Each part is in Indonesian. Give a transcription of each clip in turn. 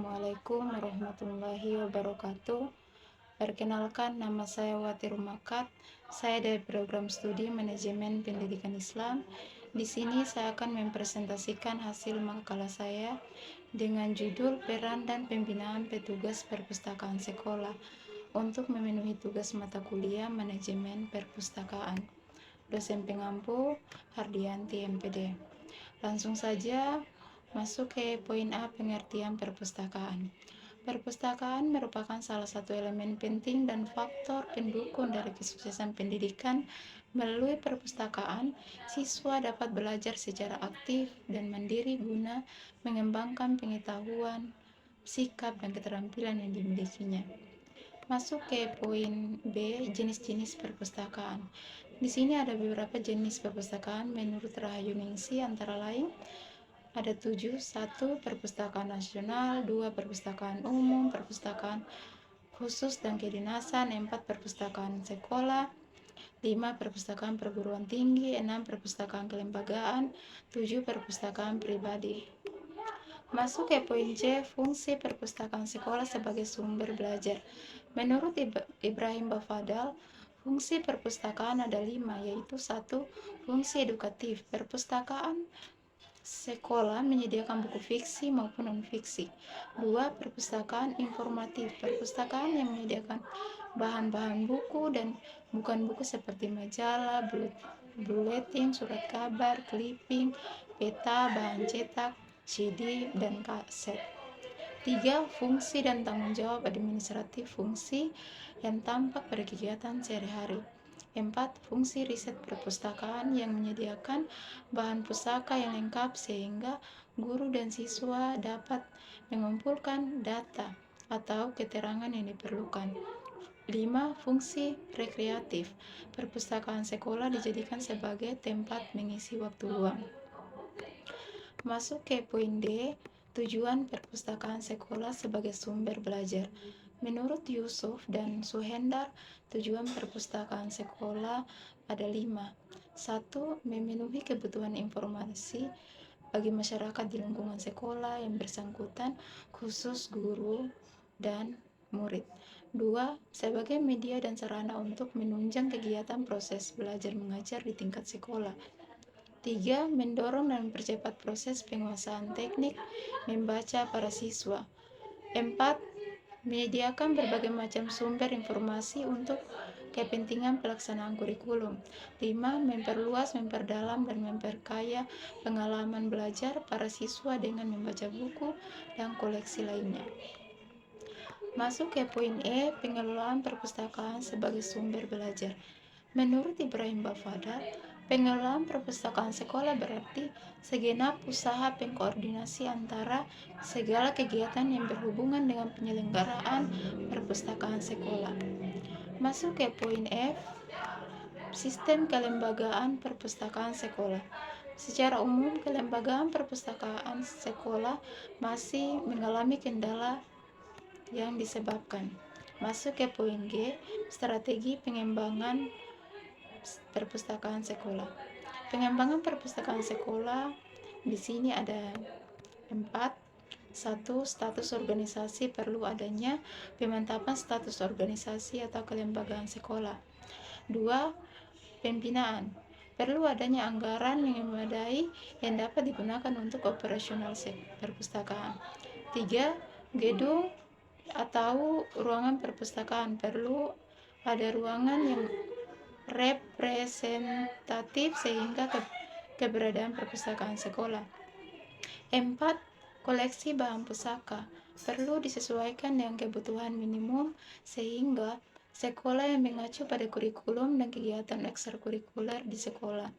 Assalamualaikum warahmatullahi wabarakatuh. Perkenalkan, nama saya Wati Rumakat. Saya dari program studi Manajemen Pendidikan Islam. Di sini saya akan mempresentasikan hasil makalah saya dengan judul Peran dan Pembinaan Petugas Perpustakaan Sekolah untuk memenuhi tugas mata kuliah Manajemen Perpustakaan. Dosen pengampu Hardianti MPD. Langsung saja masuk ke poin A, pengertian perpustakaan. Perpustakaan merupakan salah satu elemen penting dan faktor pendukung dari kesuksesan pendidikan. Melalui perpustakaan, siswa dapat belajar secara aktif dan mandiri guna mengembangkan pengetahuan, sikap, dan keterampilan yang dimilikinya. Masuk ke poin B, jenis-jenis perpustakaan. Di sini ada beberapa jenis perpustakaan menurut Rahayu Ningsi, antara lain ada 7. 1. Perpustakaan nasional. 2. Perpustakaan umum, perpustakaan khusus dan kedinasan. 4. Perpustakaan sekolah. 5. Perpustakaan perguruan tinggi. 6. Perpustakaan kelembagaan. 7. Perpustakaan pribadi. Masuk ke poin C, fungsi perpustakaan sekolah sebagai sumber belajar. Menurut Ibrahim Bafadal, fungsi perpustakaan ada 5, yaitu 1. Fungsi edukatif. Perpustakaan sekolah menyediakan buku fiksi maupun non-fiksi. 2. Perpustakaan informatif. Perpustakaan yang menyediakan bahan-bahan buku dan bukan buku seperti majalah, buletin, surat kabar, clipping, peta, bahan cetak, CD, dan kaset. 3. Fungsi dan tanggung jawab administratif, fungsi yang tampak pada kegiatan sehari-hari. 4. Fungsi riset perpustakaan yang menyediakan bahan pusaka yang lengkap sehingga guru dan siswa dapat mengumpulkan data atau keterangan yang diperlukan. 5. Fungsi rekreatif. Perpustakaan sekolah dijadikan sebagai tempat mengisi waktu luang. Masuk ke poin D, tujuan perpustakaan sekolah sebagai sumber belajar. Menurut Yusuf dan Suhendar, tujuan perpustakaan sekolah ada 5. 1. Memenuhi kebutuhan informasi bagi masyarakat di lingkungan sekolah yang bersangkutan, khusus guru dan murid. 2. Sebagai media dan sarana untuk menunjang kegiatan proses belajar mengajar di tingkat sekolah. 3. Mendorong dan mempercepat proses penguasaan teknik membaca para siswa. 4. Menyediakan berbagai macam sumber informasi untuk kepentingan pelaksanaan kurikulum. 5. Memperluas, memperdalam, dan memperkaya pengalaman belajar para siswa dengan membaca buku dan koleksi lainnya. Masuk ke poin E, pengelolaan perpustakaan sebagai sumber belajar. Menurut Ibrahim Bafadal, pengelolaan perpustakaan sekolah berarti segenap usaha pengkoordinasi antara segala kegiatan yang berhubungan dengan penyelenggaraan perpustakaan sekolah. Masuk ke poin F, sistem kelembagaan perpustakaan sekolah. Secara umum, kelembagaan perpustakaan sekolah masih mengalami kendala yang disebabkan. Masuk ke poin G, strategi pengembangan perpustakaan sekolah. Pengembangan perpustakaan sekolah di sini ada 4. 1. Status organisasi, perlu adanya pemantapan status organisasi atau kelembagaan sekolah. 2. Pembinaan, perlu adanya anggaran yang memadai yang dapat digunakan untuk operasional perpustakaan. 3. Gedung atau ruangan perpustakaan, perlu ada ruangan yang representatif sehingga keberadaan perpustakaan sekolah. 4. Koleksi bahan pusaka, perlu disesuaikan dengan kebutuhan minimum sehingga sekolah yang mengacu pada kurikulum dan kegiatan ekstrakurikuler di sekolah.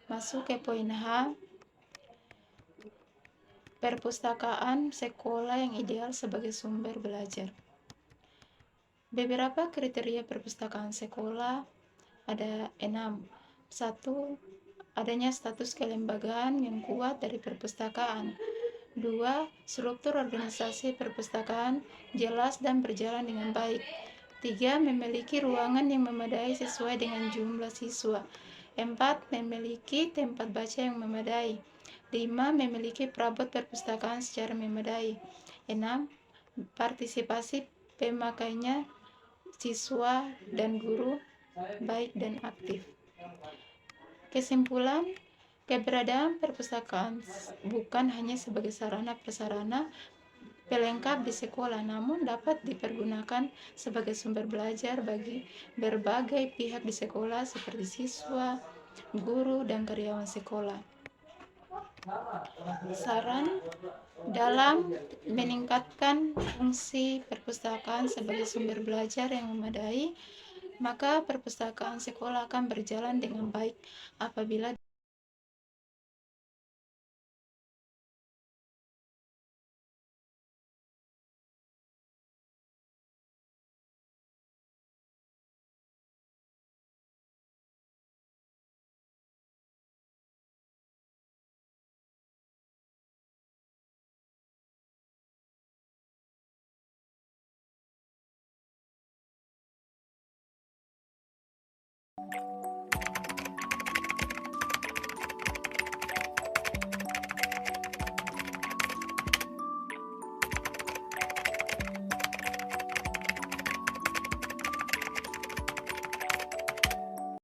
Masuk ke poin H, perpustakaan sekolah yang ideal sebagai sumber belajar. Beberapa kriteria perpustakaan sekolah ada 6. 1. Adanya status kelembagaan yang kuat dari perpustakaan. 2. Struktur organisasi perpustakaan jelas dan berjalan dengan baik. 3. Memiliki ruangan yang memadai sesuai dengan jumlah siswa. 4. Memiliki tempat baca yang memadai. 5. Memiliki perabot perpustakaan secara memadai. 6. partisipasi pemakainya, siswa dan guru baik dan aktif. Kesimpulan, keberadaan perpustakaan bukan hanya sebagai sarana prasarana pelengkap di sekolah, namun dapat dipergunakan sebagai sumber belajar bagi berbagai pihak di sekolah seperti siswa, guru, dan karyawan sekolah. Saran dalam meningkatkan fungsi perpustakaan sebagai sumber belajar yang memadai, maka perpustakaan sekolah akan berjalan dengan baik apabila